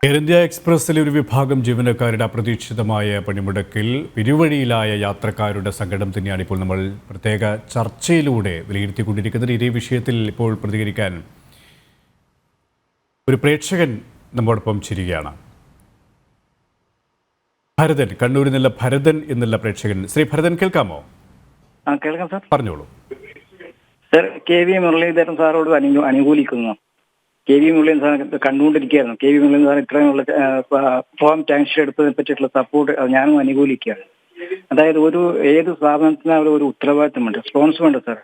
Air India എക്സ്പ്രസിലെ ഒരു വിഭാഗം ജീവനക്കാരുടെ അപ്രതീക്ഷിതമായ പണിമുടക്കിൽ പെരുവഴിയിലായ യാത്രക്കാരുടെ സങ്കടം തന്നെയാണ് ഇപ്പോൾ നമ്മൾ പ്രത്യേക ചർച്ചയിലൂടെ വിലയിരുത്തിക്കൊണ്ടിരിക്കുന്നത്. ഇതേ വിഷയത്തിൽ ഇപ്പോൾ പ്രതികരിക്കാൻ ഒരു പ്രേക്ഷകൻ നമ്മോടൊപ്പം ചേരുകയാണ്. ഭരതൻ, കണ്ണൂരിൽ നിന്നുള്ള ഭരതൻ എന്നുള്ള പ്രേക്ഷകൻ. ശ്രീ ഭരതൻ, കേൾക്കാമോ? കേൾക്കാം സാർ. പറഞ്ഞോളൂ. സാർ, കെ വി മുരളീധരൻ സാറോട് അനുകൂലിക്കുന്നു. കെ വി മുരളീധരൻ സാർ കണ്ടുകൊണ്ടിരിക്കുകയായിരുന്നു. കെ വി മുരളീധരൻ സാർ ഇത്രയുള്ള ഫോം ടാക്സ് എടുത്തതിനെ പറ്റിയിട്ടുള്ള സപ്പോർട്ട് ഞാനും അനുകൂലിക്കുകയാണ്. അതായത് ഏത് സ്ഥാപനത്തിനും ഒരു ഉത്തരവാദിത്തമുണ്ട്, റെസ്പോൺസിബിൾ സാർ.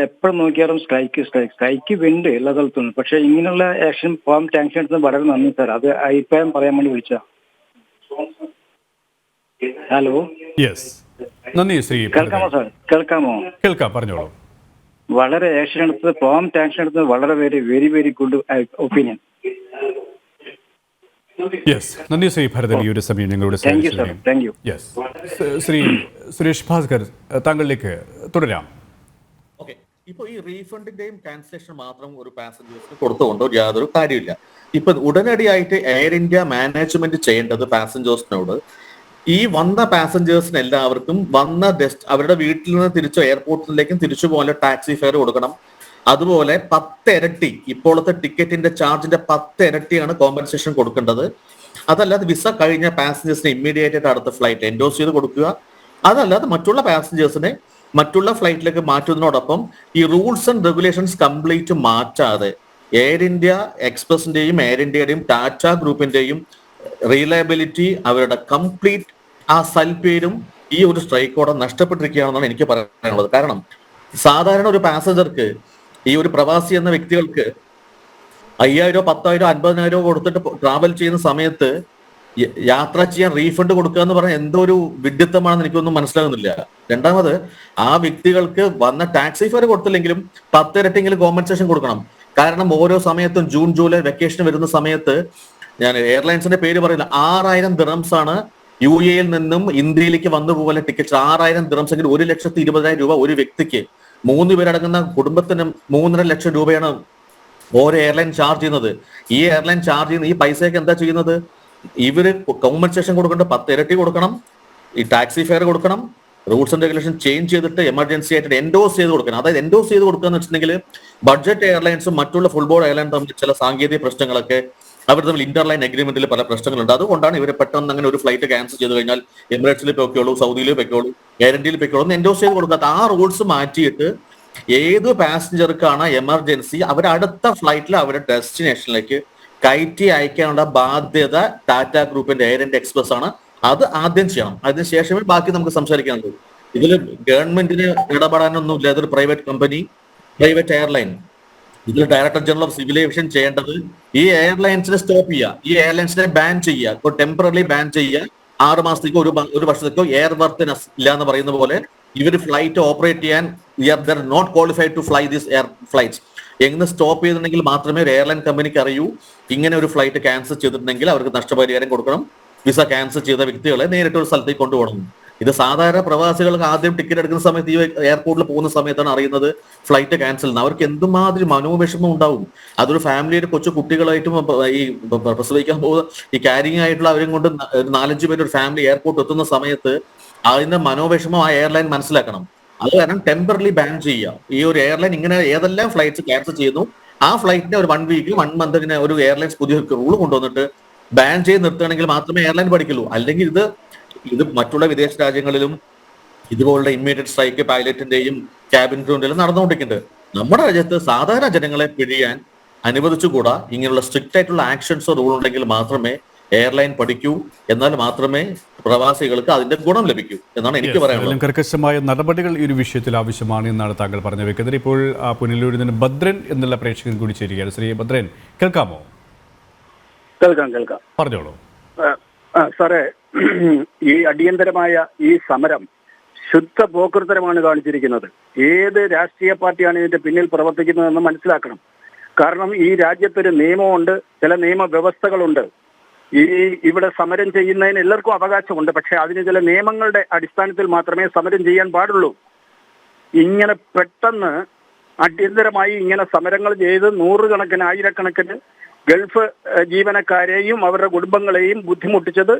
എപ്പോഴും നോക്കിയാലും സ്ട്രൈക്ക് വേണ്ട എല്ലാ സ്ഥലത്തും. പക്ഷെ ഇങ്ങനെയുള്ള ആക്ഷൻ ഫോം ടാക്സ് എടുത്തത് വളരെ നന്ദി സാർ. അത് അഭിപ്രായം പറയാൻ വേണ്ടി വിളിച്ചാ. ഹലോ, യെസ്, നന്ദി ശ്രീ. കേൾക്കാമോ സാർ? കേൾക്കാമോ? കേൾക്കാം, പറഞ്ഞോളൂ. വളരെ ആക്ഷൻ എടുത്തത്, ഫോം ടാക്ഷൻ എടുത്തത് വളരെ വെരി ഗുഡ് ഒപ്പീനിയൻ. യെസ്, നന്ദി ശ്രീ ഭരതൻ. ഈ ഒരു സമയം ഞങ്ങളുടെ യെസ്. ശ്രീ സുരേഷ് ഭാസ്കർ, താങ്കളിലേക്ക് തുടരാം. ഓക്കെ, ഇപ്പോൾ ഈ റീഫണ്ടിന്റെയും ക്യാൻസലേഷൻ മാത്രം ഒരു പാസഞ്ചേഴ്സിന് കൊടുത്തുകൊണ്ടോ യാതൊരു കാര്യമില്ല. ഇപ്പൊ ഉടനടിയായിട്ട് എയർ ഇന്ത്യ മാനേജ്മെന്റ് ചെയ്യേണ്ടത് പാസഞ്ചേഴ്സിനോട് ഈ വന്ന പാസഞ്ചേഴ്സിന് എല്ലാവർക്കും അവരുടെ വീട്ടിൽ നിന്ന് തിരിച്ചു എയർപോർട്ടിലേക്കും തിരിച്ചു പോലെ ടാക്സി ഫെയർ കൊടുക്കണം. അതുപോലെ 10 ഇരട്ടി ഇപ്പോഴത്തെ ടിക്കറ്റിന്റെ ചാർജിന്റെ 10 ഇരട്ടിയാണ് കോമ്പൻസേഷൻ കൊടുക്കേണ്ടത്. അതല്ലാതെ വിസ കഴിഞ്ഞ പാസഞ്ചേഴ്സിന് ഇമ്മീഡിയറ്റ് ആയിട്ട് അടുത്ത ഫ്ലൈറ്റ് എൻഡോസ് ചെയ്ത് കൊടുക്കുക. അതല്ലാതെ മറ്റുള്ള പാസഞ്ചേഴ്സിനെ മറ്റുള്ള ഫ്ലൈറ്റിലേക്ക് മാറ്റുന്നതിനോടൊപ്പം ഈ റൂൾസ് ആൻഡ് റെഗുലേഷൻസ് കംപ്ലീറ്റ് മാറ്റാതെ എയർ ഇന്ത്യ എക്സ്പ്രസിന്റെയും എയർ ഇന്ത്യയുടെയും ടാറ്റ ഗ്രൂപ്പിന്റെയും റിലയബിലിറ്റി, അവരുടെ കംപ്ലീറ്റ് ആ സൽപ്പേരും ഈ ഒരു സ്ട്രൈക്കോടെ നഷ്ടപ്പെട്ടിരിക്കുകയാണെന്നാണ് എനിക്ക് പറയാനുള്ളത്. കാരണം സാധാരണ ഒരു പാസഞ്ചർക്ക്, ഈ ഒരു പ്രവാസി എന്ന വ്യക്തികൾക്ക് 5,000, 10,000, 50,000 കൊടുത്തിട്ട് ട്രാവൽ ചെയ്യുന്ന സമയത്ത് യാത്ര ചെയ്യാൻ റീഫണ്ട് കൊടുക്കുക എന്ന് പറഞ്ഞാൽ എന്തോ ഒരു വിഡ്ഢിത്തമാണെന്ന് എനിക്കൊന്നും മനസ്സിലാകുന്നില്ല. രണ്ടാമത്, ആ വ്യക്തികൾക്ക് വന്ന ടാക്സി ഫെയർ കൊടുത്തില്ലെങ്കിലും 10 ഇരട്ടിയെങ്കിലും കോമ്പൻസേഷൻ കൊടുക്കണം. കാരണം ഓരോ സമയത്തും ജൂൺ ജൂലൈ വെക്കേഷൻ വരുന്ന സമയത്ത്, ഞാൻ എയർലൈൻസിന്റെ പേര് പറയില്ല, 6,000 ദിറംസ് ആണ് യു എയിൽ നിന്നും ഇന്ത്യയിലേക്ക് വന്നു പോലെ ടിക്കറ്റ്. 6,000 ദിറംസ് എങ്കിൽ 1,20,000 രൂപ ഒരു വ്യക്തിക്ക്. 3 പേരടങ്ങുന്ന കുടുംബത്തിന് 3.5 ലക്ഷം രൂപയാണ് ഓരോ എയർലൈൻ ചാർജ് ചെയ്യുന്നത്. ഈ എയർലൈൻ ചാർജ് ചെയ്യുന്ന ഈ പൈസയൊക്കെ എന്താ ചെയ്യുന്നത്? ഇവര് കോമ്പൻസേഷൻ കൊടുക്കേണ്ട 10 ഇരട്ടി കൊടുക്കണം, ഈ ടാക്സി ഫെയർ കൊടുക്കണം, റൂൾസ് ആൻഡ് റെഗുലേഷൻ ചേഞ്ച് ചെയ്തിട്ട് എമർജൻസി ആയിട്ട് എൻഡോസ് ചെയ്ത് കൊടുക്കണം. അതായത് എൻഡോസ് ചെയ്ത് കൊടുക്കുക എന്ന് വെച്ചിട്ടുണ്ടെങ്കിൽ ബഡ്ജറ്റ് എയർലൈൻസും മറ്റുള്ള ഫുൾ ബോർഡ് എയർലൈൻ തമ്മിൽ ചില സാങ്കേതിക പ്രശ്നങ്ങളൊക്കെ, അവർ തമ്മിൽ ഇന്റർലൈൻ അഗ്രിമെന്റിൽ പല പ്രശ്നങ്ങളുണ്ട്. അതുകൊണ്ടാണ് ഇവർ പെട്ടെന്ന് അങ്ങനെ ഒരു ഫ്ലൈറ്റ് ക്യാൻസൽ ചെയ്ത് കഴിഞ്ഞാൽ എമിറേറ്റ്സിൽ പൊയ്ക്കോളൂ, സൗദിയിൽ പൊയ്ക്കോളൂ, എയർ ഇന്ത്യയിൽ പൊയ്ക്കോളൂ എന്ന് എൻഡോസ് ചെയ്ത് കൊടുക്കാത്ത ആ റൂൾസ് മാറ്റിയിട്ട് ഏത് പാസഞ്ചർക്കാണ് എമർജൻസി അവർ അടുത്ത ഫ്ലൈറ്റിൽ അവരുടെ ഡെസ്റ്റിനേഷനിലേക്ക് കയറ്റി അയക്കാനുള്ള ബാധ്യത ടാറ്റ ഗ്രൂപ്പിന്റെ എയർ ഇന്ത്യ എക്സ്പ്രസ് ആണ്. അത് ആദ്യം ചെയ്യണം. അതിനുശേഷമേ ബാക്കി നമുക്ക് സംസാരിക്കാനുള്ളൂ. ഇതിൽ ഗവൺമെന്റിന് ഇടപെടാനൊന്നും ഇല്ല. അതൊരു പ്രൈവറ്റ് കമ്പനി, പ്രൈവറ്റ് എയർലൈൻ. ഇതിൽ director general of civil aviation ചെയ്യേണ്ടത് ഈ എയർലൈൻസിനെ സ്റ്റോപ്പ് ചെയ്യുക, ഈ എയർലൈൻസിനെ ബാൻ ചെയ്യുക, ഇപ്പോൾ ടെമ്പററി ബാൻ ചെയ്യുക. 6 മാസത്തേക്കോ ഒരു വർഷത്തേക്കോ എയർ വർത്തിനെസ് ഇല്ല എന്ന് പറയുന്ന പോലെ ഇവർ ഫ്ലൈറ്റ് ഓപ്പറേറ്റ് ചെയ്യാൻ not qualified to fly this air flights എന്ന് സ്റ്റോപ്പ് ചെയ്തിട്ടുണ്ടെങ്കിൽ മാത്രമേ ഒരു എയർലൈൻ കമ്പനിക്ക് അറിയൂ ഇങ്ങനെ ഒരു ഫ്ലൈറ്റ് ക്യാൻസൽ ചെയ്തിട്ടുണ്ടെങ്കിൽ അവർക്ക് നഷ്ടപരിഹാരം കൊടുക്കണം. വിസ ക്യാൻസൽ ചെയ്ത വ്യക്തികളെ നേരിട്ട് ഒരു സ്ഥലത്തേക്ക് കൊണ്ടുപോകണം. ഇത് സാധാരണ പ്രവാസികൾക്ക് ആദ്യം ടിക്കറ്റ് എടുക്കുന്ന സമയത്ത്, ഈ എയർപോർട്ടിൽ പോകുന്ന സമയത്താണ് അറിയുന്നത് ഫ്ലൈറ്റ് ക്യാൻസൽ. അവർക്ക് എന്തുമാതിരി മനോവിഷമം ഉണ്ടാവും. അതൊരു ഫാമിലിയുടെ കൊച്ചു കുട്ടികളായിട്ടും ഈ പ്രസവിക്കാൻ പോകുന്ന ഈ ക്യാരിങ് ആയിട്ടുള്ള അവരും കൊണ്ട് 4-5 പേര് ഒരു ഫാമിലി എയർപോർട്ട് എത്തുന്ന സമയത്ത് അതിന്റെ മനോവിഷമം ആ എയർലൈൻ മനസ്സിലാക്കണം. അത് കാരണം ടെമ്പററി ബാൻ ചെയ്യുക. ഈ ഒരു എയർലൈൻ ഇങ്ങനെ ഏതെല്ലാം ഫ്ലൈറ്റ്സ് ക്യാൻസൽ ചെയ്യുന്നു ആ ഫ്ലൈറ്റിന്റെ ഒരു 1 വീക്ക് 1 മന്ത് ഇങ്ങനെ ഒരു എയർലൈൻസ് പുതിയ റൂൾ കൊണ്ടുവന്നിട്ട് ബാൻ ചെയ്ത് നിർത്തുകയാണെങ്കിൽ മാത്രമേ എയർലൈൻ പഠിക്കുള്ളൂ. അല്ലെങ്കിൽ ഇത് മറ്റുള്ള വിദേശ രാജ്യങ്ങളിലും ഇതുപോലുള്ള ഇമ്മീഡിയറ്റ് സ്ട്രൈക്ക് പൈലറ്റിന്റെയും ക്യാബിൻ ക്രൂവിന്റെയും നടന്നുകൊണ്ടിരിക്കുന്നുണ്ട്. നമ്മുടെ രാജ്യത്ത് സാധാരണ ജനങ്ങളെ പിഴിയാൻ അനുവദിച്ചുകൂടാ. ഇങ്ങനെയുള്ള സ്ട്രിക്റ്റ് ആയിട്ടുള്ള ആക്ഷൻസോ റൂൾ ഉണ്ടെങ്കിൽ മാത്രമേ എയർലൈൻ പഠിക്കൂ. എന്നാൽ മാത്രമേ പ്രവാസികൾക്ക് അതിന്റെ ഗുണം ലഭിക്കൂ എന്നാണ് എനിക്ക് പറയാനുള്ളത്. കർക്കശമായ നടപടികൾ ഈ ഒരു വിഷയത്തിൽ ആവശ്യമാണ് എന്നാണ് താങ്കൾ പറഞ്ഞു വെക്കുന്നത്. ഇപ്പോൾ പുനലൂരിൽ നിന്ന് ഭദ്രൻ എന്നുള്ള പ്രേക്ഷകൻ കൂടി ചേരുകയാണ്. ശ്രീ ഭദ്രൻ, കേൾക്കാമോ? കേൾക്കാം. പറഞ്ഞോളൂ. സാറേ, ഈ അടിയന്തരമായ ഈ സമരം ശുദ്ധ പോക്കൃത്തരമാണ് കാണിച്ചിരിക്കുന്നത്. ഏത് രാഷ്ട്രീയ പാർട്ടിയാണ് ഇതിന്റെ പിന്നിൽ പ്രവർത്തിക്കുന്നതെന്ന് മനസ്സിലാക്കണം. കാരണം ഈ രാജ്യത്തൊരു നിയമമുണ്ട്, ചില നിയമവ്യവസ്ഥകളുണ്ട്. ഇവിടെ സമരം ചെയ്യുന്നതിന് എല്ലാവർക്കും അവകാശമുണ്ട്. പക്ഷെ അതിന് ചില നിയമങ്ങളുടെ അടിസ്ഥാനത്തിൽ മാത്രമേ സമരം ചെയ്യാൻ പാടുള്ളൂ. ഇങ്ങനെ പെട്ടെന്ന് അടിയന്തരമായി ഇങ്ങനെ സമരങ്ങൾ ചെയ്ത് 100 കണക്കിന് 1000 കണക്കിന് ഗൾഫ് ജീവനക്കാരെയും അവരുടെ കുടുംബങ്ങളെയും ബുദ്ധിമുട്ടിച്ചത്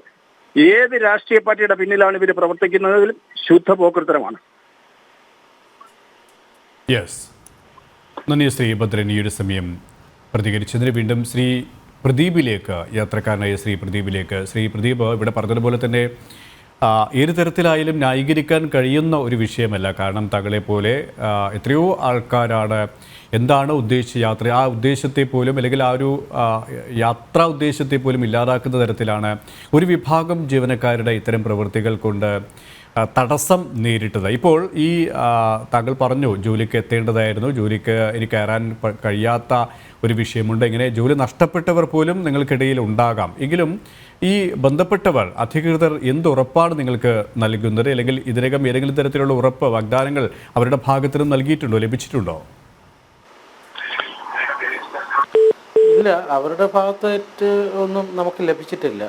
ഏത് രാഷ്ട്രീയ പാർട്ടിയുടെ പിന്നിലാണ് ഇവർ പ്രവർത്തിക്കുന്നതിൽ ശുദ്ധ പോക്കൃത്തരമാണ്. യെസ്, നന്ദി ശ്രീ ഭദ്രൻ ഈ ഒരു സമയം പ്രതികരിച്ചതിന്. വീണ്ടും ശ്രീ പ്രദീപിലേക്ക്, യാത്രക്കാരനായ ശ്രീ പ്രദീപിലേക്ക്. ശ്രീ പ്രദീപ്, ഇവിടെ പറഞ്ഞതുപോലെ തന്നെ ഏത് തരത്തിലായാലും ന്യായീകരിക്കാൻ കഴിയുന്ന ഒരു വിഷയമല്ല. കാരണം തങ്ങളെപ്പോലെ എത്രയോ ആൾക്കാരാണ് എന്താണ് ഉദ്ദേശിച്ച യാത്ര, ആ ഉദ്ദേശത്തെ പോലും അല്ലെങ്കിൽ ആ ഒരു യാത്രാ ഉദ്ദേശത്തെ പോലും ഇല്ലാതാക്കുന്ന തരത്തിലാണ് ഒരു വിഭാഗം ജീവനക്കാരുടെ ഇത്തരം പ്രവൃത്തികൾ കൊണ്ട് തടസ്സം നേരിട്ടത്. ഇപ്പോൾ ഈ താങ്കൾ പറഞ്ഞു ജോലിക്ക് എത്തേണ്ടതായിരുന്നു, ജോലിക്ക് ഇനി കയറാൻ കഴിയാത്ത ഒരു വിഷയമുണ്ട്. ഇങ്ങനെ ജോലി നഷ്ടപ്പെട്ടവർ പോലും നിങ്ങൾക്കിടയിൽ ഉണ്ടാകാം. എങ്കിലും ഈ ബന്ധപ്പെട്ടവർ, അധികൃതർ എന്തുറപ്പാണ് നിങ്ങൾക്ക് നൽകുന്നത്? അല്ലെങ്കിൽ ഇതിനകം ഏതെങ്കിലും തരത്തിലുള്ള ഉറപ്പ്, വാഗ്ദാനങ്ങൾ അവരുടെ ഭാഗത്ത് നിന്ന് നൽകിയിട്ടുണ്ടോ, ലഭിച്ചിട്ടുണ്ടോ? ഇല്ല, അവരുടെ ഭാഗത്തായിട്ട് ഒന്നും നമുക്ക് ലഭിച്ചിട്ടില്ല.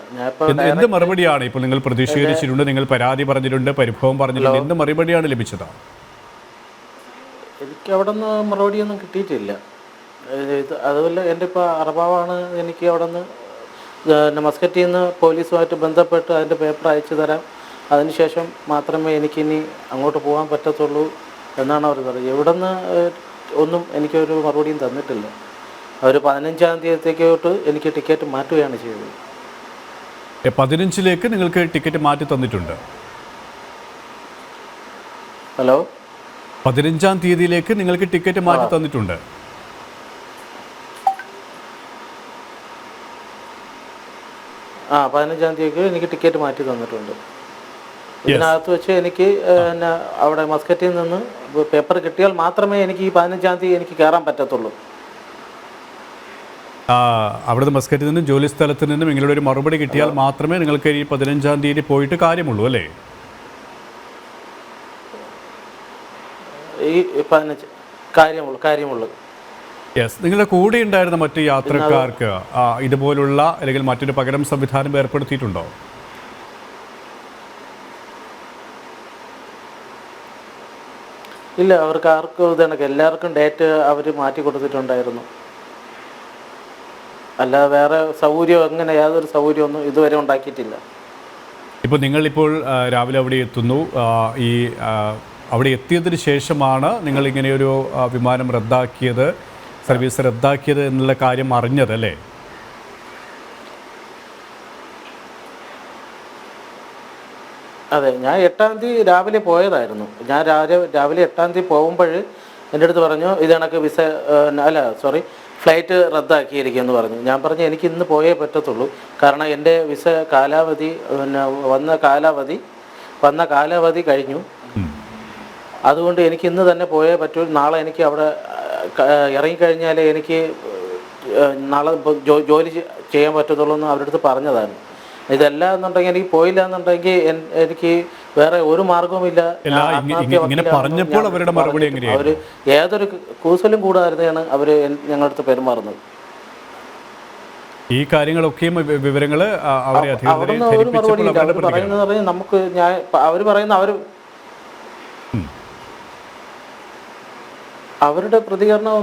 എന്ത് മറുപടിയാണ് ഇപ്പോൾ നിങ്ങൾ പ്രതിഷേധിച്ചിട്ടുണ്ട്, നിങ്ങൾ പരാതി പറഞ്ഞിട്ടുണ്ട്, പരിഭവം പറഞ്ഞിട്ടുണ്ട്, എന്ത് മറുപടിയാണ് ലഭിച്ചത്? എനിക്ക് അവിടെ നിന്ന് മറുപടിയൊന്നും കിട്ടിയിട്ടില്ല. അതുപോലെ എൻ്റെ ഇപ്പോൾ അറബാവാണ്, എനിക്ക് അവിടെ നിന്ന് മസ്കറ്റിൽ നിന്ന് പോലീസുമായിട്ട് ബന്ധപ്പെട്ട് അതിൻ്റെ പേപ്പർ അയച്ചു തരാം, അതിനുശേഷം മാത്രമേ എനിക്കിനി അങ്ങോട്ട് പോകാൻ പറ്റത്തുള്ളൂ എന്നാണ് അവർ പറയുന്നത്. എവിടെ നിന്ന് ഒന്നും എനിക്കൊരു മറുപടിയും തന്നിട്ടില്ല. അവർ 15-ാം തീയതിയിലേക്കോട്ട് എനിക്ക് ടിക്കറ്റ് മാറ്റുകയാണ് ചെയ്തത്. 15-ലേക്ക് നിങ്ങൾക്ക് ടിക്കറ്റ് മാറ്റി തന്നിട്ടുണ്ട്? ഹലോ, 15-ാം തീയതിയിലേക്ക് നിങ്ങൾക്ക് ടിക്കറ്റ് മാറ്റി തന്നിട്ടുണ്ട്? ആ, 15-ാം തീയതിക്ക് എനിക്ക് ടിക്കറ്റ് മാറ്റി തന്നിട്ടുണ്ട്. ഇതിനകത്ത് വെച്ച് എനിക്ക് അവിടെ മസ്കറ്റിൽ നിന്ന് പേപ്പർ കിട്ടിയാൽ മാത്രമേ എനിക്ക് ഈ 15-ാം തീയതി എനിക്ക് കയറാൻ പറ്റത്തുള്ളൂ. അവിടുന്ന് മസ്കറ്റിൽ നിന്നും ജോലി സ്ഥലത്ത് നിന്നും നിങ്ങളുടെ ഒരു മറുപടി കിട്ടിയാൽ മാത്രമേ നിങ്ങൾക്ക് ഈ 15-ാം തീയതി പോയിട്ട് കാര്യമുള്ളൂ അല്ലേ? ഈ 15 കാര്യമുള്ളൂ. യെസ്. നിങ്ങളുടെ കൂടെ ഉണ്ടായിരുന്ന മറ്റ് യാത്രക്കാർക്ക് ഇതുപോലുള്ള അല്ലെങ്കിൽ മറ്റൊരു പകരം സംവിധാനം ഏർപ്പെടുത്തിയിട്ടുണ്ടോ? ഇല്ല, അവർക്ക് ആർക്കും ഇതണക്ക് എല്ലാവർക്കും ഡേറ്റ് അവർ മാറ്റി കൊടുത്തിട്ടുണ്ടായിരുന്നു. അല്ല വേറെ സൗകര്യം അങ്ങനെ യാതൊരു സൗകര്യമൊന്നും ഇതുവരെ ഉണ്ടാക്കിയിട്ടില്ല. ഇപ്പോൾ നിങ്ങളിപ്പോൾ രാവിലെ അവിടെ എത്തുന്നു, ഈ അവിടെ എത്തിയതിന് ശേഷമാണ് നിങ്ങൾ ഇങ്ങനെയൊരു വിമാനം റദ്ദാക്കിയത്, സർവീസ് റദ്ദാക്കിയത് എന്നുള്ള കാര്യം അറിഞ്ഞതല്ലേ? അതെ, ഞാൻ 8-ാം തീയതി രാവിലെ പോയതായിരുന്നു. ഞാൻ രാവിലെ 8-ാം തീയതി പോകുമ്പോൾ എൻ്റെ അടുത്ത് പറഞ്ഞു ഇത് കണക്ക് ഫ്ലൈറ്റ് റദ്ദാക്കിയിരിക്കുമെന്ന് പറഞ്ഞു. ഞാൻ പറഞ്ഞു എനിക്ക് ഇന്ന് പോയേ പറ്റത്തുള്ളൂ, കാരണം എൻ്റെ വിസ കാലാവധി വന്ന കാലാവധി കഴിഞ്ഞു. അതുകൊണ്ട് എനിക്ക് ഇന്ന് തന്നെ പോയേ പറ്റൂ. നാളെ എനിക്ക് അവിടെ ഇറങ്ങിക്കഴിഞ്ഞാലേ എനിക്ക് നാളെ ജോലി ചെയ്യാൻ പറ്റത്തുള്ളൂ എന്ന് അവരുടെ അടുത്ത് പറഞ്ഞതാണ്. ഇതല്ല എന്നുണ്ടെങ്കിൽ എനിക്ക് പോയില്ല എന്നുണ്ടെങ്കിൽ എനിക്ക് വേറെ ഒരു മാർഗവുമില്ല. അവര് ഏതൊരു കൂസലും കൂടാതെയാണ് അവര് ഞങ്ങളുടെ അടുത്ത് പെരുമാറുന്നത്. ഈ കാര്യങ്ങളൊക്കെയും വിവരങ്ങൾ അവിടുന്ന് ഒരു മറുപടി ഇല്ല. അവർ പറയുന്നത് നമുക്ക് അവർ പറയുന്ന അവരുടെ പ്രതികരണം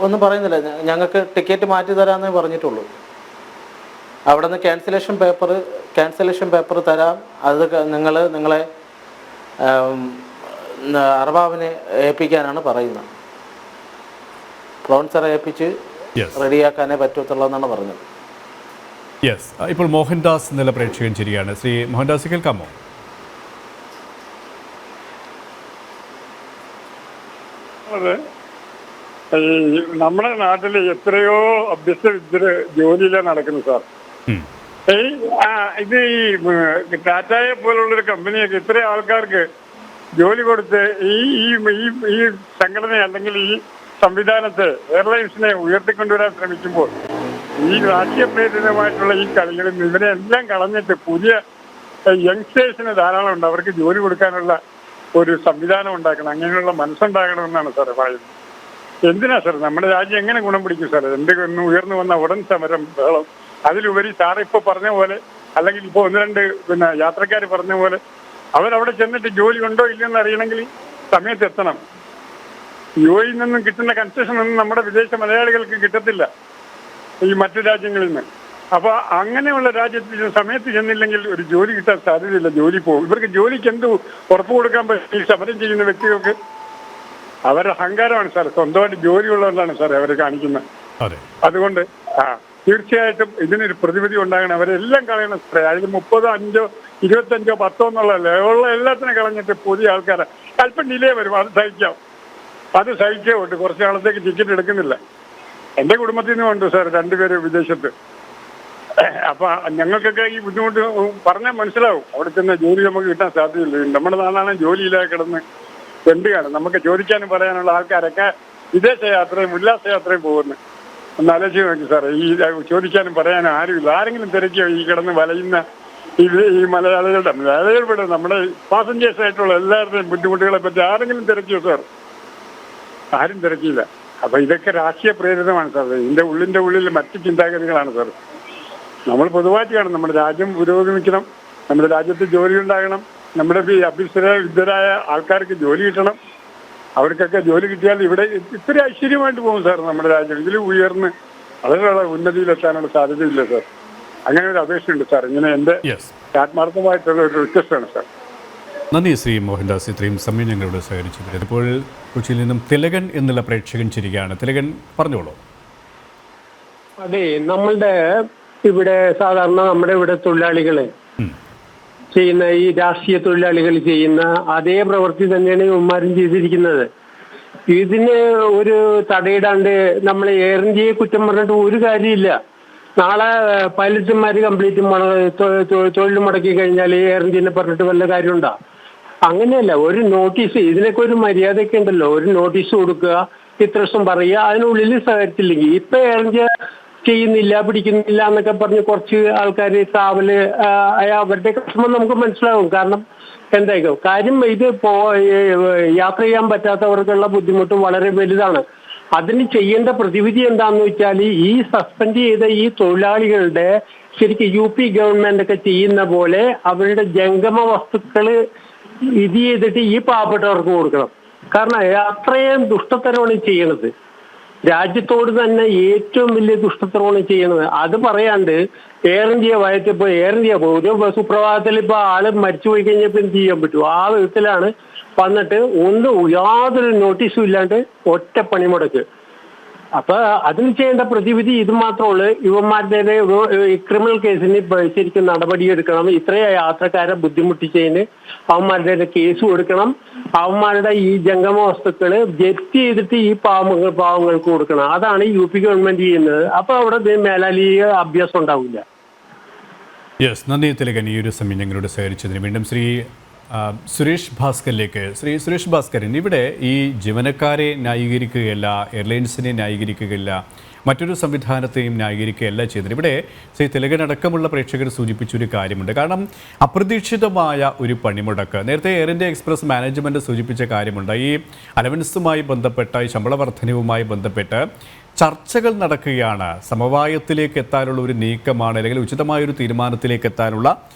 ഒന്നും പറയുന്നില്ല. ഞങ്ങൾക്ക് ടിക്കറ്റ് മാറ്റി തരാമെന്നേ പറഞ്ഞിട്ടുള്ളൂ. അവിടെ നിന്ന് ക്യാൻസലേഷൻ പേപ്പർ തരാം, അത് നിങ്ങളെ അർബാബിനെ ഏൽപ്പിക്കാനാണ് പറയുന്നത്. സ്പോൺസറെ ഏൽപ്പിച്ച് റെഡിയാക്കാനേ പറ്റത്തുള്ളൂ എന്നാണ് പറഞ്ഞത്. യെസ്. ഇപ്പോൾ മോഹൻദാസ് എന്നുള്ള പ്രേക്ഷകൻ ശരിയാണ്. ശ്രീ മോഹൻദാസ്, കേൾക്കാമോ? നമ്മുടെ നാട്ടിൽ എത്രയോ അഭ്യസ്തവിദ്യര് ജോലിയിലാണ് നടക്കുന്നത് സാർ. ഇത് ഈ ടാറ്റയെ പോലുള്ളൊരു കമ്പനിയൊക്കെ ഇത്ര ആൾക്കാർക്ക് ജോലി കൊടുത്ത് ഈ സംഘടന അല്ലെങ്കിൽ ഈ സംവിധാനത്തെ എയർലൈൻസിനെ ഉയർത്തിക്കൊണ്ടുവരാൻ ശ്രമിക്കുമ്പോൾ ഈ രാഷ്ട്രീയ പ്രേരിതമായിട്ടുള്ള ഈ കളികളും ഇവരെ എല്ലാം കളഞ്ഞിട്ട് പുതിയ യങ്സ്റ്റേഴ്സിന് ധാരാളം ഉണ്ട്, അവർക്ക് ജോലി കൊടുക്കാനുള്ള ഒരു സംവിധാനം ഉണ്ടാക്കണം, അങ്ങനെയുള്ള മനസ്സുണ്ടാകണമെന്നാണ് സാറ് പറയുന്നത്. എന്തിനാ സാർ നമ്മുടെ രാജ്യം എങ്ങനെ ഗുണം പിടിക്കും സാർ? എന്തെങ്കിലും ഉയർന്നു വന്ന ഉടൻ സമരം ബഹളം, അതിലുപരി സാർ ഇപ്പൊ പറഞ്ഞ പോലെ അല്ലെങ്കിൽ ഇപ്പൊ 1-2 യാത്രക്കാർ പറഞ്ഞ പോലെ അവരവിടെ ചെന്നിട്ട് ജോലി ഉണ്ടോ ഇല്ലെന്ന് അറിയണമെങ്കിൽ സമയത്ത് എത്തണം. യുഎഇയിൽ നിന്നും കിട്ടുന്ന കൺസെഷൻ ഒന്നും നമ്മുടെ വിദേശ മലയാളികൾക്ക് കിട്ടത്തില്ല. ഈ മറ്റു രാജ്യങ്ങളിൽ നിന്ന്. അപ്പൊ അങ്ങനെയുള്ള രാജ്യത്ത് സമയത്ത് ചെന്നില്ലെങ്കിൽ ഒരു ജോലി കിട്ടാൻ സാധ്യതയില്ല, ജോലി പോകും. ഇവർക്ക് ജോലിക്ക് എന്ത് ഉറപ്പ് കൊടുക്കാൻ പറ്റും ഈ സമരം ചെയ്യുന്ന വ്യക്തികൾക്ക്? അവരുടെ അഹങ്കാരമാണ് സാർ, സ്വന്തമായിട്ട് ജോലിയുള്ളതുകൊണ്ടാണ് സാർ അവർ കാണിക്കുന്നത്. അതുകൊണ്ട് തീർച്ചയായിട്ടും ഇതിനൊരു പ്രതിവിധി ഉണ്ടാകണം. അവരെല്ലാം കളയണം സാറേ. അതിൽ 30, 5, 25, 10 എന്നുള്ളതല്ലേ ഉള്ള എല്ലാത്തിനും കളഞ്ഞിട്ട് പുതിയ ആൾക്കാരെ അല്പം ഡിലേ വരും, അത് സഹിച്ചേ ഉണ്ട്. കുറച്ച് നാളത്തേക്ക് ടിക്കറ്റ് എടുക്കുന്നില്ല. എന്റെ കുടുംബത്തിൽ നിന്നും ഉണ്ട് സാർ 2 പേര് വിദേശത്ത്. അപ്പൊ ഞങ്ങൾക്കൊക്കെ ഈ ബുദ്ധിമുട്ട് പറഞ്ഞാൽ മനസ്സിലാവും. അവിടെ ചെന്ന ജോലി നമുക്ക് കിട്ടാൻ സാധ്യതയില്ല. നമ്മുടെ നാടാണ് ജോലിയില്ലാതെ കിടന്ന് എന്തുകയാണ്. നമുക്ക് ചോദിക്കാനും പറയാനുള്ള ആൾക്കാരൊക്കെ വിദേശ യാത്രയും ഉല്ലാസയാത്രയും പോകുന്നു. ഒന്ന് ആലോചിച്ച് നോക്കി സാറേ, ഈ ചോദിക്കാനും പറയാനും ആരുമില്ല. ആരെങ്കിലും തിരക്കിയോ ഈ കിടന്ന് വലയുന്ന ഈ മലയാളികളുടെ നമ്മുടെ പാസഞ്ചേഴ്സ് ആയിട്ടുള്ള എല്ലാവരുടെയും ബുദ്ധിമുട്ടുകളെ പറ്റി ആരെങ്കിലും തിരക്കിയോ സാർ? ആരും തിരക്കിയില്ല. അപ്പൊ ഇതൊക്കെ രാഷ്ട്രീയ പ്രേരിതമാണ് സാർ. ഇതിന്റെ ഉള്ളിൽ മറ്റു ചിന്താഗതികളാണ് സാർ. നമ്മൾ പൊതുവായിട്ട് കാണും, നമ്മുടെ രാജ്യം പുരോഗമിക്കണം, നമ്മുടെ രാജ്യത്ത് ജോലി ഉണ്ടാകണം, നമ്മുടെ വിദ്യരായ ആൾക്കാർക്ക് ജോലി കിട്ടണം. അവർക്കൊക്കെ ജോലി കിട്ടിയാൽ ഇവിടെ ഇത്ര ഐശ്വര്യമായിട്ട് പോകും സാർ നമ്മുടെ രാജ്യം. ഇതിൽ ഉയർന്ന് വളരെ ഉന്നതിയിലെത്താനുള്ള സാധ്യതയില്ല സാർ. അങ്ങനെ ഒരു അപേക്ഷയുണ്ട് സാർ. ഇങ്ങനെ എന്റെ ആത്മാർത്ഥമായിട്ടുള്ള ഒരു റിക്വസ്റ്റാണ് സാർ. നന്ദി ശ്രീ മോഹൻദാസ്, ഇത്രയും സമയം ഞങ്ങളോട് സഹകരിച്ചത്. ഇപ്പോൾ കൊച്ചിയിൽ നിന്നും തിലകൻ എന്നുള്ള പ്രേക്ഷകൻ ചിരിക്കുകയാണ്. തിലകൻ പറഞ്ഞോളൂ. അതെ, നമ്മളുടെ ഇവിടെ സാധാരണ നമ്മുടെ ഇവിടെ തൊഴിലാളികള് ചെയ്യുന്ന ഈ രാഷ്ട്രീയ തൊഴിലാളികൾ ചെയ്യുന്ന അതേ പ്രവൃത്തി തന്നെയാണ് ഇവന്മാരും ചെയ്തിരിക്കുന്നത്. ഇതിന് ഒരു തടയിടാണ്ട് നമ്മൾ എയർ ഇന്ത്യയെ കുറ്റം പറഞ്ഞിട്ട് ഒരു കാര്യമില്ല. നാളെ പൈലറ്റുമാർ കംപ്ലീറ്റ് തൊഴിൽ മുടക്കി കഴിഞ്ഞാൽ എയർ ഇന്ത്യനെ പറഞ്ഞിട്ട് വല്ല കാര്യമുണ്ടോ? അങ്ങനെയല്ല. ഒരു നോട്ടീസ്, ഇതിനൊക്കെ ഒരു മര്യാദയൊക്കെ ഉണ്ടല്ലോ. ഒരു നോട്ടീസ് കൊടുക്കുക, ഇത്ര ദിവസം പറയുക, അതിനുള്ളിൽ സഹകരിച്ചില്ലെങ്കിൽ ഇപ്പൊ എയർ ഇന്ത്യ ചെയ്യുന്നില്ല, പിടിക്കുന്നില്ല എന്നൊക്കെ പറഞ്ഞ് കുറച്ച് ആൾക്കാർ ട്രാവല് അവരുടെ കഷ്ടം നമുക്ക് മനസ്സിലാവും. കാരണം എന്തായിരിക്കും കാര്യം, ഇത് യാത്ര ചെയ്യാൻ പറ്റാത്തവർക്കുള്ള ബുദ്ധിമുട്ട് വളരെ വലുതാണ്. അതിന് ചെയ്യേണ്ട പ്രതിവിധി എന്താണെന്ന് വെച്ചാൽ ഈ സസ്പെൻഡ് ചെയ്ത ഈ തൊഴിലാളികളുടെ ശരിക്കും UP ഗവൺമെന്റ് ഒക്കെ ചെയ്യുന്ന പോലെ അവരുടെ ജംഗമ വസ്തുക്കള് ഇത് ചെയ്തിട്ട് ഈ പാവപ്പെട്ടവർക്ക് കൊടുക്കണം. കാരണം അത്രയും ദുഷ്ടത്തരമാണ് ചെയ്യണത്. രാജ്യത്തോട് തന്നെ ഏറ്റവും വലിയ ദുഷ്ടത്തരമാണ് ചെയ്യണത്. അത് പറയാണ്ട് എയർ ഇന്ത്യ വയറ്റിപ്പോ എയർ ഇന്ത്യ ഒരു സുപ്രഭാതത്തിൽ ഇപ്പൊ ആള് മരിച്ചുപോയി കഴിഞ്ഞപ്പോ എന്ത് ചെയ്യാൻ പറ്റും? ആ വിധത്തിലാണ് വന്നിട്ട് യാതൊരു നോട്ടീസും ഇല്ലാണ്ട് ഒറ്റ പണിമുടക്ക്. അപ്പൊ അതിന് ചെയ്യേണ്ട പ്രതിവിധി ഇത് മാത്രമുള്ളൂ. ഇവന്മാരുടെ ക്രിമിനൽ കേസിന് ശരിക്കും നടപടിയെടുക്കണം. ഇത്രയും യാത്രക്കാരെ ബുദ്ധിമുട്ടിച്ചതിന് അവന്മാരുടെ കേസ് കൊടുക്കണം. അവന്മാരുടെ ഈ ജംഗമ വസ്തുക്കള് ജപ്തി ചെയ്തിട്ട് ഈ പാവങ്ങൾക്ക് കൊടുക്കണം. അതാണ് UP ഗവൺമെന്റ് ചെയ്യുന്നത്. അപ്പൊ അവിടെ മേലാലി അഭ്യാസം ഉണ്ടാവില്ല. യെസ്, നന്ദി തിലകൻ ഈ ഒരു സമയം ഞങ്ങളോട് സഹകരിച്ചതിന്. വീണ്ടും ശ്രീ സുരേഷ് ഭാസ്കറിലേക്ക്. ശ്രീ സുരേഷ് ഭാസ്കരൻ, ഇവിടെ ഈ ജീവനക്കാരെ ന്യായീകരിക്കുകയല്ല, എയർലൈൻസിനെ ന്യായീകരിക്കുകയില്ല, മറ്റൊരു സംവിധാനത്തെയും ന്യായീകരിക്കുകയല്ല ചെയ്തത്. ഇവിടെ ശ്രീ തിലകനടക്കമുള്ള പ്രേക്ഷകർ സൂചിപ്പിച്ചൊരു കാര്യമുണ്ട്. കാരണം അപ്രതീക്ഷിതമായ ഒരു പണിമുടക്ക്, നേരത്തെ എയർ ഇന്ത്യ എക്സ്പ്രസ് മാനേജ്മെൻറ്റ് സൂചിപ്പിച്ച കാര്യമുണ്ട്. ഈ അലവൻസുമായി ബന്ധപ്പെട്ട ഈ ശമ്പള വർധനവുമായി ബന്ധപ്പെട്ട് ചർച്ചകൾ നടക്കുകയാണ്. സമവായത്തിലേക്ക് എത്താനുള്ള ഒരു നീക്കമാണ്, അല്ലെങ്കിൽ ഉചിതമായൊരു തീരുമാനത്തിലേക്ക് എത്താനുള്ള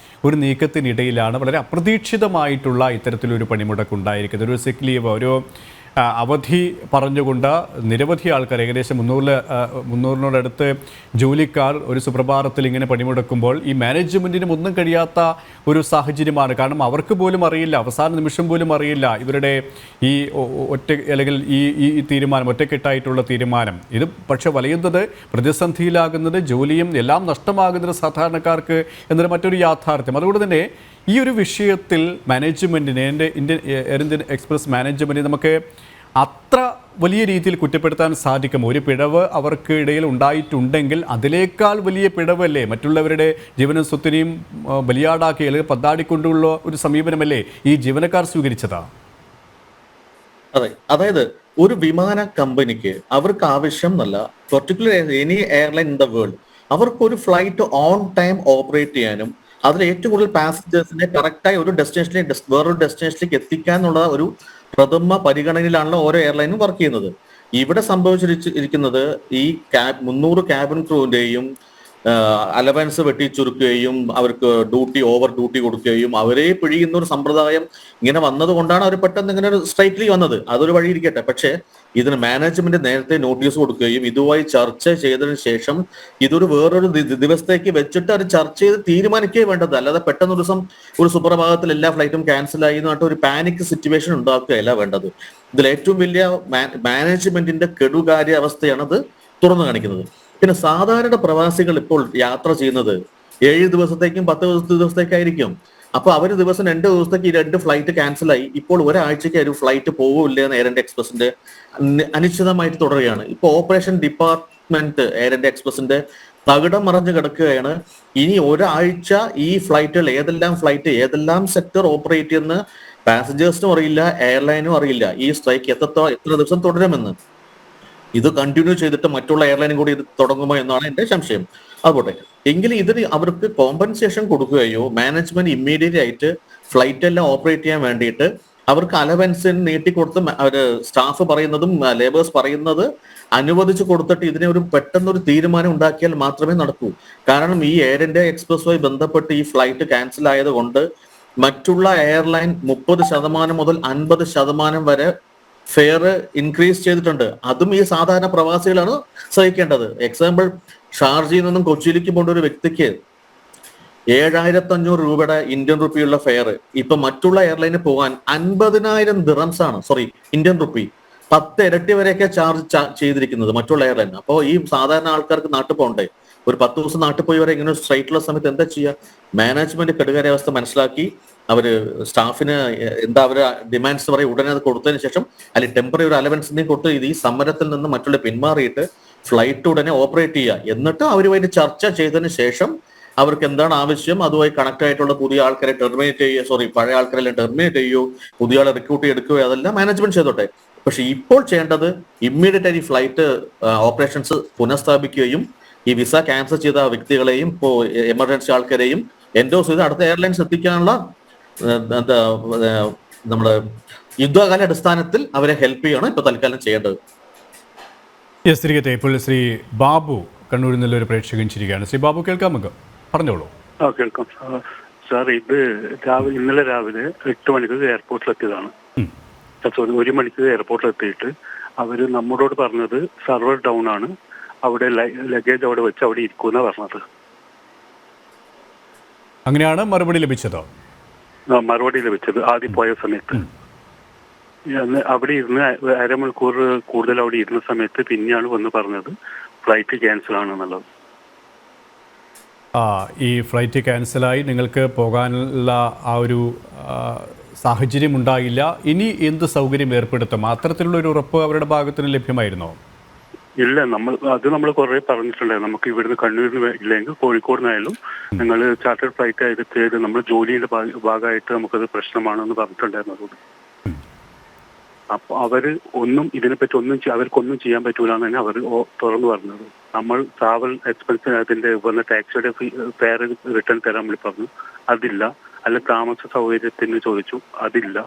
ഒരു നീക്കത്തിനിടയിലാണ് വളരെ അപ്രതീക്ഷിതമായിട്ടുള്ള ഇത്തരത്തിലൊരു പണിമുടക്ക് ഉണ്ടായിരിക്കുന്നത്. ഒരു സിക്ക് ലീവ്, ഒരു അവധി പറഞ്ഞുകൊണ്ട് നിരവധി ആൾക്കാർ, ഏകദേശം 300-നോടടുത്ത് ജോലിക്കാർ ഒരു സുപ്രഭാതത്തിൽ ഇങ്ങനെ പണിമുടക്കുമ്പോൾ ഈ മാനേജ്മെൻറ്റിനും ഒന്നും കഴിയാത്ത ഒരു സാഹചര്യമാണ്. കാരണം അവർക്ക് പോലും അറിയില്ല, അവസാന നിമിഷം പോലും അറിയില്ല ഇവരുടെ ഈ അല്ലെങ്കിൽ ഈ തീരുമാനം, ഒറ്റക്കെട്ടായിട്ടുള്ള തീരുമാനം ഇത് പക്ഷെ വലയുന്നത്, പ്രതിസന്ധിയിലാകുന്നത്, ജോലിയും എല്ലാം നഷ്ടമാകുന്നത് സാധാരണക്കാർക്ക് എന്നൊരു മറ്റൊരു യാഥാർത്ഥ്യം. അതുകൊണ്ട് തന്നെ ഈ ഒരു വിഷയത്തിൽ മാനേജ്മെൻറ്റിനെ, എയർ ഇന്ത്യൻ എക്സ്പ്രസ് മാനേജ്മെൻറ്റിനെ നമുക്ക് അത്ര വലിയ രീതിയിൽ കുറ്റപ്പെടുത്താൻ സാധിക്കും. ഒരു പിഴവ് അവർക്ക് ഇടയിൽ ഉണ്ടായിട്ടുണ്ടെങ്കിൽ അതിനേക്കാൾ വലിയ പിഴവല്ലേ മറ്റുള്ളവരുടെ ജീവനും സ്വത്തിനെയും ബലിയാടാക്കി അല്ലെങ്കിൽ പത്താടിക്കൊണ്ടുള്ള ഒരു സമീപനമല്ലേ ഈ ജീവനക്കാർ സ്വീകരിച്ചതാ? അതെ, അതായത് ഒരു വിമാന കമ്പനിക്ക് അവർക്ക് ആവശ്യം എന്നല്ല, particular any airline in the world, അവർക്ക് ഒരു ഫ്ലൈറ്റ് ഓൺ ടൈം ഓപ്പറേറ്റ് ചെയ്യാനും അതിൽ ഏറ്റവും കൂടുതൽ പാസഞ്ചേഴ്സിനെ കറക്റ്റായി ഒരു ഡെസ്റ്റിനേഷനിലേക്ക് വേറൊരു ഡെസ്റ്റിനേഷനിലേക്ക് എത്തിക്കാനുള്ള ഒരു പ്രഥമ പരിഗണനയിലാണല്ലോ ഓരോ എയർലൈനും വർക്ക് ചെയ്യുന്നത്. ഇവിടെ സംഭവിച്ചിരിക്കുന്നത് ഈ 300 ക്യാബിൻ ക്രൂവിന്റെയും അലവൻസ് വെട്ടിച്ചുരുക്കുകയും അവർക്ക് ഓവർ ഡ്യൂട്ടി കൊടുക്കുകയും അവരെ പിഴിയുന്ന ഒരു സമ്പ്രദായം ഇങ്ങനെ വന്നതുകൊണ്ടാണ് അവർ പെട്ടെന്ന് ഇങ്ങനെ ഒരു സ്ട്രൈക്കിൽ വന്നത്. അതൊരു വഴി ഇരിക്കട്ടെ. പക്ഷേ ഇതിന് മാനേജ്മെന്റ് നേരത്തെ നോട്ടീസ് കൊടുക്കുകയും ഇതുമായി ചർച്ച ചെയ്തതിനു ശേഷം ഇതൊരു വേറൊരു ദിവസത്തേക്ക് വെച്ചിട്ട് അത് ചർച്ച ചെയ്ത് തീരുമാനിക്കുകയും വേണ്ടത്. അല്ലാതെ പെട്ടെന്ന് ഒരു ദിവസം ഒരു സുപ്രഭാതത്തിൽ എല്ലാ ഫ്ലൈറ്റും ക്യാൻസൽ ആയി എന്ന് പറഞ്ഞിട്ട് ഒരു പാനിക് സിറ്റുവേഷൻ ഉണ്ടാക്കുകയല്ല വേണ്ടത്. ഇതിൽ ഏറ്റവും വലിയ മാനേജ്മെന്റിന്റെ കെടുകാര്യാവസ്ഥയാണ് അത് തുറന്നു കാണിക്കുന്നത്. പിന്നെ സാധാരണ പ്രവാസികൾ ഇപ്പോൾ യാത്ര ചെയ്യുന്നത് 7 ദിവസത്തേക്കും 10 ദിവസത്തേക്കായിരിക്കും. അപ്പൊ അവര് ദിവസം 2 ദിവസത്തേക്ക് 2 ഫ്ലൈറ്റ് ക്യാൻസലായി. ഇപ്പോൾ ഒരാഴ്ചയ്ക്ക് ഒരു ഫ്ലൈറ്റ് പോകില്ല എന്ന് എയർ ഇന്ത്യ എക്സ്പ്രസിന്റെ അനിശ്ചിതമായിട്ട് തുടരുകയാണ്. ഇപ്പൊ ഓപ്പറേഷൻ ഡിപ്പാർട്ട്മെന്റ് എയർ ഇന്ത്യ എക്സ്പ്രസിന്റെ തകിടം മറിഞ്ഞു കിടക്കുകയാണ്. ഇനി ഒരാഴ്ച ഈ ഫ്ലൈറ്റുകൾ ഏതെല്ലാം സെക്ടർ ഓപ്പറേറ്റ് ചെയ്യുന്ന പാസഞ്ചേഴ്സിനും അറിയില്ല, എയർലൈനും അറിയില്ല ഈ സ്ട്രൈക്ക് എത്ര ദിവസം തുടരുമെന്ന്. ഇത് കണ്ടിന്യൂ ചെയ്തിട്ട് മറ്റുള്ള എയർലൈനും കൂടി ഇത് തുടങ്ങുമോ എന്നാണ് എന്റെ സംശയം. അതുപോട്ടെ, എങ്കിലും ഇതിന് അവർക്ക് കോമ്പൻസേഷൻ കൊടുക്കുകയോ മാനേജ്മെന്റ് ഇമ്മീഡിയറ്റ് ആയിട്ട് ഫ്ലൈറ്റ് എല്ലാം ഓപ്പറേറ്റ് ചെയ്യാൻ വേണ്ടിയിട്ട് അവർക്ക് അലവൻസിന് നീട്ടിക്കൊടുത്ത് അവര് സ്റ്റാഫ് പറയുന്നതും ലേബേഴ്സ് പറയുന്നത് അനുവദിച്ചു കൊടുത്തിട്ട് ഇതിനെ ഒരു പെട്ടെന്നൊരു തീരുമാനം ഉണ്ടാക്കിയാൽ മാത്രമേ നടക്കൂ. കാരണം ഈ എയർ ഇന്ത്യ എക്സ്പ്രസുമായി ബന്ധപ്പെട്ട് ഈ ഫ്ലൈറ്റ് ക്യാൻസൽ ആയത് കൊണ്ട് മറ്റുള്ള എയർലൈൻ 30% മുതൽ 50% വരെ ഫെയർ ഇൻക്രീസ് ചെയ്തിട്ടുണ്ട്. അതും ഈ സാധാരണ പ്രവാസികളാണ് സഹിക്കേണ്ടത്. എക്സാമ്പിൾ, ഷാർജയിൽ നിന്നും കൊച്ചിയിലേക്ക് പോകേണ്ട ഒരു വ്യക്തിക്ക് 7500 രൂപയുടെ ഇന്ത്യൻ റുപ്പിയുള്ള ഫെയർ ഇപ്പൊ മറ്റുള്ള എയർലൈനിൽ പോകാൻ 50,000 ദിറംസ് ആണ്, ഇന്ത്യൻ റുപ്പി 10 ഇരട്ടി വരെയൊക്കെ ചാർജ് ചെയ്തിരിക്കുന്നത് മറ്റുള്ള എയർലൈൻ. അപ്പോൾ ഈ സാധാരണ ആൾക്കാർക്ക് നാട്ടിൽ പോകണ്ടേ? ഒരു 10 ദിവസം നാട്ടിൽ പോയി വരെ ഇങ്ങനെ സ്ട്രൈക്കുള്ള സമയത്ത് എന്താ ചെയ്യുക? മാനേജ്മെന്റ് കെടുകാര്യാവസ്ഥ മനസ്സിലാക്കി അവര് സ്റ്റാഫിന് എന്താ അവര് ഡിമാൻഡ്സ് പറയും ഉടനെ അത് കൊടുത്തതിന് ശേഷം അല്ലെങ്കിൽ ടെമ്പററി ഒരു അലവൻസിനെയും കൊടുത്ത് ഈ സമരത്തിൽ നിന്ന് മറ്റുള്ള പിന്മാറിയിട്ട് ഫ്ലൈറ്റ് ഉടനെ ഓപ്പറേറ്റ് ചെയ്യുക. എന്നിട്ട് അവരുമായിട്ട് ചർച്ച ചെയ്തതിന് ശേഷം അവർക്ക് എന്താണ് ആവശ്യം അതുമായി കണക്ട് ആയിട്ടുള്ള പുതിയ ആൾക്കാരെ പഴയ ആൾക്കാരെല്ലാം ടെർമിനേറ്റ് ചെയ്യുകയോ പുതിയ ആളെ റിക്രൂട്ട് എടുക്കുകയോ അതെല്ലാം മാനേജ്മെന്റ് ചെയ്തോട്ടെ. പക്ഷെ ഇപ്പോൾ ചെയ്യേണ്ടത് ഇമ്മീഡിയറ്റ് ആയി ഫ്ലൈറ്റ് ഓപ്പറേഷൻസ് പുനഃസ്ഥാപിക്കുകയും ഈ വിസ ക്യാൻസൽ ചെയ്ത വ്യക്തികളെയും ഇപ്പോൾ എമർജൻസി ആൾക്കാരെയും എൻഡോസ് ചെയ്ത് അടുത്ത എയർലൈൻസ് എത്തിക്കാനുള്ള നമ്മുടെ യുദ്ധകാല അടിസ്ഥാനത്തിൽ അവരെ ഹെൽപ്പ് ചെയ്യണം ഇപ്പൊ തൽക്കാലം ചെയ്യേണ്ടത്. തിരികെ ഇപ്പോൾ ശ്രീ ബാബു കണ്ണൂരിൽ നിന്നൊരു പ്രേക്ഷകൻ ചിരിക്കുകയാണ്. ശ്രീ ബാബു, കേൾക്കാമോ? പറഞ്ഞോളൂ. കേൾക്കാം സാർ. ഇത് ഇന്നലെ രാവിലെ 8 മണിക്ക് എയർപോർട്ടിലെത്തിയതാണ്. 1 മണിക്ക് എയർപോർട്ടിലെത്തിയിട്ട് അവർ നമ്മളോട് പറഞ്ഞത് സർവർ ഡൗൺ ആണ്, അവിടെ ലഗേജ് അവിടെ വെച്ച് അവിടെ ഇരിക്കുന്ന പറഞ്ഞത്. അങ്ങനെയാണ് മറുപടി ലഭിച്ചത്. ആദ്യം പോയ സമയത്ത് അവിടെ ഇരുന്ന് അരമണിക്കൂർ കൂടുതൽ അവിടെ ഇരുന്ന സമയത്ത് പിന്നെയാണ് വന്ന് പറഞ്ഞത് ഫ്ലൈറ്റ് ക്യാൻസൽ ആണെന്നുള്ളത്. ഈ ഫ്ലൈറ്റ് ക്യാൻസലായി നിങ്ങൾക്ക് പോകാനുള്ള ആ ഒരു സാഹചര്യം ഉണ്ടായില്ല. ഇനി എന്ത് സൗകര്യം ഏർപ്പെടുത്തും? അത്തരത്തിലുള്ള ഒരു ഉറപ്പ് അവരുടെ ഭാഗത്തിന് ലഭ്യമായിരുന്നോ? ഇല്ല, നമ്മൾ കുറെ പറഞ്ഞിട്ടുണ്ടായിരുന്നു. നമുക്ക് ഇവിടുന്ന് കണ്ണൂരിൽ ഇല്ലെങ്കിൽ കോഴിക്കോട് നിന്നായാലും നിങ്ങൾ ചാർട്ടേഡ് ഫ്ലൈറ്റ് എടുത്ത് നമ്മൾ ജോലിയുടെ ഭാഗമായിട്ട് നമുക്കത് പ്രശ്നമാണെന്ന് പറഞ്ഞിട്ടുണ്ടായിരുന്നു. അപ്പൊ അവര് ഇതിനെപ്പറ്റി അവർക്കൊന്നും ചെയ്യാൻ പറ്റൂല എന്നാണ് അവർ തുറന്നു പറഞ്ഞത്. നമ്മൾ ട്രാവൽ എക്സ്പെൻസിന് അതിന്റെ വന്ന ടാക്സിയുടെ ഫെയർ റിട്ടേൺ തരാൻ വേണ്ടി പറഞ്ഞു, അതില്ല. അല്ല താമസ സൗകര്യത്തിന് ചോദിച്ചു, അതില്ല.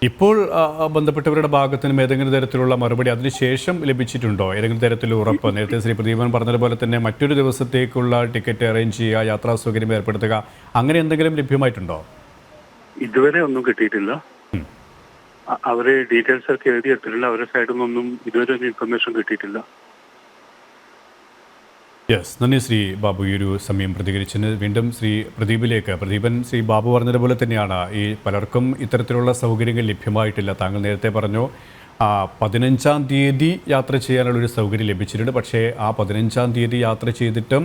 ഇപ്പോൾ ബന്ധപ്പെട്ടവരുടെ ഭാഗത്ത് നിന്നും ഏതെങ്കിലും തരത്തിലുള്ള മറുപടി അതിനുശേഷം ലഭിച്ചിട്ടുണ്ടോ? ഏതെങ്കിലും തരത്തിലുള്ള ഉറപ്പ്? നേരത്തെ ശ്രീ പ്രദീപൻ പറഞ്ഞതുപോലെ തന്നെ മറ്റൊരു ദിവസത്തേക്കുള്ള ടിക്കറ്റ് അറേഞ്ച് ചെയ്യുക, യാത്രാ സൗകര്യം ഏർപ്പെടുത്തുക, അങ്ങനെ എന്തെങ്കിലും ലഭ്യമായിട്ടുണ്ടോ? ഇതുവരെ ഒന്നും കിട്ടിയിട്ടില്ല. അവര് ഡീറ്റെയിൽസ് ഒക്കെ എഴുതിയെടുത്തിട്ടില്ല. അവരുടെ സൈഡിൽ നിന്നൊന്നും ഇതുവരെ ഇൻഫർമേഷൻ കിട്ടിയിട്ടില്ല. നന്ദി ശ്രീ ബാബു ഈ ഒരു സമയം പ്രതികരിച്ചതിന്. വീണ്ടും ശ്രീ പ്രദീപിലേക്ക്. പ്രദീപൻ, ശ്രീ ബാബു പറഞ്ഞതുപോലെ തന്നെയാണ് ഈ പലർക്കും ഇത്തരത്തിലുള്ള സൗകര്യങ്ങൾ ലഭ്യമായിട്ടില്ല. താങ്കൾ നേരത്തെ പറഞ്ഞു 15-ാം തീയതി യാത്ര ചെയ്യാനുള്ളൊരു സൗകര്യം ലഭിച്ചിട്ടുണ്ട്. പക്ഷേ ആ 15-ാം തീയതി യാത്ര ചെയ്തിട്ടും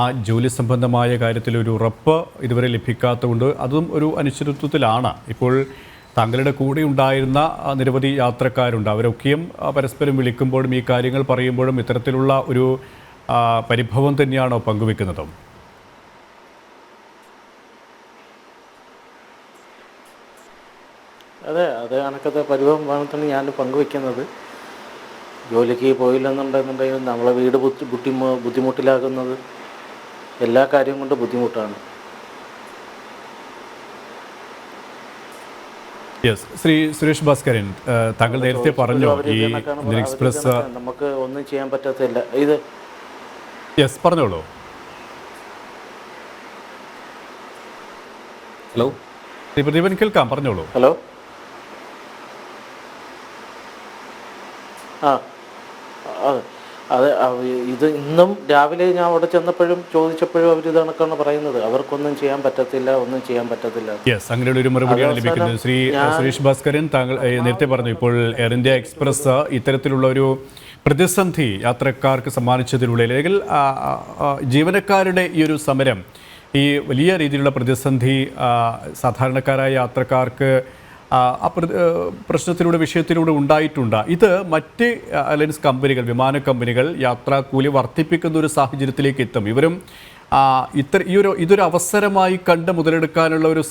ആ ജോലി സംബന്ധമായ കാര്യത്തിലൊരു ഉറപ്പ് ഇതുവരെ ലഭിക്കാത്തതുകൊണ്ട് അതും ഒരു അനിശ്ചിതത്വത്തിലാണ്. ഇപ്പോൾ താങ്കളുടെ കൂടെ ഉണ്ടായിരുന്ന നിരവധി യാത്രക്കാരുണ്ട്. അവരൊക്കെയും പരസ്പരം വിളിക്കുമ്പോഴും ഈ കാര്യങ്ങൾ പറയുമ്പോഴും ഇത്തരത്തിലുള്ള ഒരു പരിഭവം തന്നെയാണോ പങ്കുവെക്കുന്നത്? അതെ, കണക്കത്തെ പരിഭവമാണ് ഞാൻ പങ്കുവെക്കുന്നത്. ജോലിക്ക് പോയില്ലെന്നുണ്ടെന്നുണ്ടെങ്കിൽ നമ്മളെ വീട് ബുദ്ധിമുട്ടിലാകുന്നത് എല്ലാ കാര്യം കൊണ്ട് ബുദ്ധിമുട്ടാണ്. ശ്രീ സുരേഷ് ഭാസ്കരൻ, താങ്കൾ നേരത്തെ പറഞ്ഞു ഈ ഇന്ത്യൻ എക്സ്പ്രസ് നമുക്ക് ഒന്നും ചെയ്യാൻ പറ്റത്തില്ല. ഇത് യെസ്, പറഞ്ഞോളൂ. ഹലോ ശ്രീ പ്രദീപൻ, കേൾക്കാം, പറഞ്ഞോളൂ. ഹലോ. ആ അതെ ഇത് ഇന്നും രാവിലെ ഞാൻ അവിടെ ചെന്നപ്പോഴും ചോദിച്ചപ്പോഴും അവർ ഇത് കണക്കാണ് പറയുന്നത്. അവർക്കൊന്നും ചെയ്യാൻ പറ്റത്തില്ല, ഒന്നും ചെയ്യാൻ പറ്റത്തില്ല. യെസ്, അങ്ങനെയുള്ള ഒരു മറുപടിയാണ് ലഭിക്കുന്നത്. ശ്രീ സുരേഷ് ഭാസ്കരൻ, താങ്കൾ നേരത്തെ പറഞ്ഞു, ഇപ്പോൾ എയർ ഇന്ത്യ എക്സ്പ്രസ് ഇത്തരത്തിലുള്ള ഒരു പ്രതിസന്ധി യാത്രക്കാർക്ക് സമ്മാനിച്ചതിലൂടെ, അല്ലെങ്കിൽ ജീവനക്കാരുടെ ഈ ഒരു സമരം, ഈ വലിയ രീതിയിലുള്ള പ്രതിസന്ധി സാധാരണക്കാരായ യാത്രക്കാർക്ക് പ്രശ്നത്തിലൂടെ, വിഷയത്തിലൂടെ ഉണ്ടായിട്ടുണ്ട്. ഇത് മറ്റ് അലയൻസ് കമ്പനികൾ, വിമാന കമ്പനികൾ യാത്രാക്കൂലി വർദ്ധിപ്പിക്കുന്ന ഒരു സാഹചര്യത്തിലേക്ക് എത്തും. ഇവരും ഇതൊരു അവസരമായി കണ്ട് മുതലെടുക്കാനുള്ള ഒരു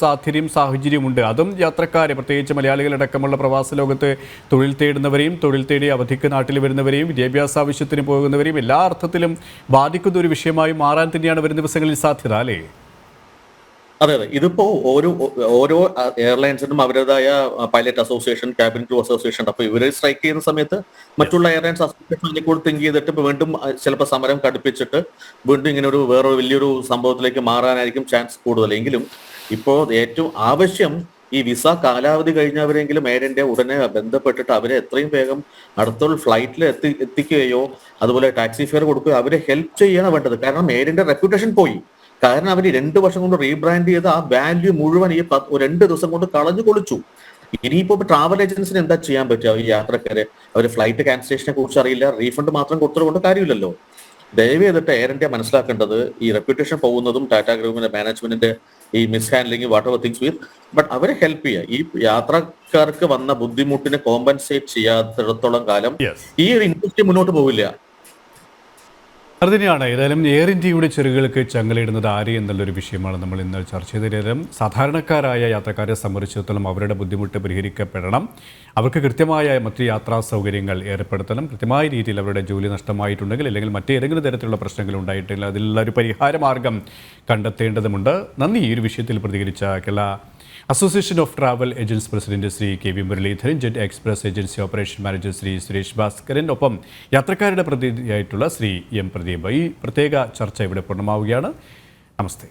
സാഹചര്യമുണ്ട്. അതും യാത്രക്കാരെ, പ്രത്യേകിച്ച് മലയാളികളടക്കമുള്ള പ്രവാസ ലോകത്ത് തൊഴിൽ തേടുന്നവരെയും, തൊഴിൽ തേടി അവധിക്ക് നാട്ടിൽ വരുന്നവരെയും, വിദ്യാഭ്യാസ ആവശ്യത്തിന് പോകുന്നവരെയും എല്ലാ അർത്ഥത്തിലും ബാധിക്കുന്ന ഒരു വിഷയമായി മാറാൻ തന്നെയാണ് വരും ദിവസങ്ങളിൽ സാധ്യത, അല്ലേ? അതെ അതെ, ഇതിപ്പോ ഓരോ എയർലൈൻസിനും അവരുടേതായ pilot association, cabin crew association. അപ്പൊ ഇവര് സ്ട്രൈക്ക് ചെയ്യുന്ന സമയത്ത് മറ്റുള്ള എയർലൈൻസ് അസോസിയേഷൻ അതിനെ കൂടി തിങ്ക് ചെയ്തിട്ട് വീണ്ടും ചിലപ്പോൾ സമരം കടുപ്പിച്ചിട്ട് വീണ്ടും ഇങ്ങനെ ഒരു വേറെ വലിയൊരു സംഭവത്തിലേക്ക് മാറാനായിരിക്കും ചാൻസ് കൂടുതൽ. എങ്കിലും ഇപ്പോൾ ഏറ്റവും ആവശ്യം ഈ വിസ കാലാവധി കഴിഞ്ഞവരെങ്കിലും എയർ ഇന്ത്യ ഉടനെ ബന്ധപ്പെട്ടിട്ട് അവരെ എത്രയും വേഗം അടുത്തുള്ള ഫ്ലൈറ്റിൽ എത്തിക്കുകയോ അതുപോലെ ടാക്സി ഫെയർ കൊടുക്കുകയോ അവരെ ഹെൽപ്പ് ചെയ്യാണ് വേണ്ടത്. കാരണം എയർ ഇന്ത്യ റെപ്യൂട്ടേഷൻ പോയി. കാരണം അവർ 2 വർഷം കൊണ്ട് റീബ്രാൻഡ് ചെയ്ത് ആ വാല്യൂ മുഴുവൻ ഈ 2 ദിവസം കൊണ്ട് കളഞ്ഞു കൊളിച്ചു. ഇനിയിപ്പോ ട്രാവൽ ഏജൻസിന് എന്താ ചെയ്യാൻ പറ്റുക? ഈ യാത്രക്കാരെ അവർ ഫ്ലൈറ്റ് ക്യാൻസലേഷനെ കുറിച്ച് അറിയില്ല, റീഫണ്ട് മാത്രം കൊടുത്തതുകൊണ്ട് കാര്യമില്ലല്ലോ. ദയവ് ചെയ്തിട്ട് എയർ ഇന്ത്യ മനസ്സിലാക്കേണ്ടത് ഈ റെപ്യൂട്ടേഷൻ പോകുന്നതും ടാറ്റ ഗ്രൂപ്പിന്റെ മാനേജ്മെന്റിന്റെ ഈ miss handling what ever things with, but അവരെ ഹെൽപ്പ് ചെയ്യുക. ഈ യാത്രക്കാർക്ക് വന്ന ബുദ്ധിമുട്ടിനെ കോമ്പൻസേറ്റ് ചെയ്യാത്തിടത്തോളം കാലം ഈ ഒരു ഇൻഡസ്ട്രി മുന്നോട്ട് പോവില്ല. അതുതന്നെയാണ്. ഏതായാലും എയർ ഇന്ത്യയുടെ ചെറുകൾക്ക് ചങ്ങലയിടുന്നത് ആര് എന്നുള്ളൊരു വിഷയമാണ് നമ്മൾ ഇന്ന് ചർച്ച ചെയ്തത്. സാധാരണക്കാരായ യാത്രക്കാരെ സംബന്ധിച്ചിടത്തോളം അവരുടെ ബുദ്ധിമുട്ട് പരിഹരിക്കപ്പെടണം. അവർക്ക് കൃത്യമായ മറ്റ് യാത്രാ സൗകര്യങ്ങൾ ഏർപ്പെടുത്തണം. കൃത്യമായ രീതിയിൽ അവരുടെ ജോലി നഷ്ടമായിട്ടുണ്ടെങ്കിൽ, അല്ലെങ്കിൽ മറ്റേതെങ്കിലും തരത്തിലുള്ള പ്രശ്നങ്ങൾ ഉണ്ടായിട്ടില്ല, അതിലുള്ള ഒരു പരിഹാര മാർഗം കണ്ടെത്തേണ്ടതുണ്ട്. നന്ദി. ഈ ഒരു വിഷയത്തിൽ പ്രതികരിച്ച Kerala association of travel agents president Shri KV Muraleedharan, jet express agency operation manager Shri Suresh Bhaskaran, ഒപ്പം യാത്രക്കാരുടെ പ്രതിനിധിയായിട്ടുള്ള ശ്രീ M. പ്രദീപ്. ഈ പ്രത്യേക ചർച്ച ഇവിടെ പൂർണ്ണമാവുകയാണ്. നമസ്തേ.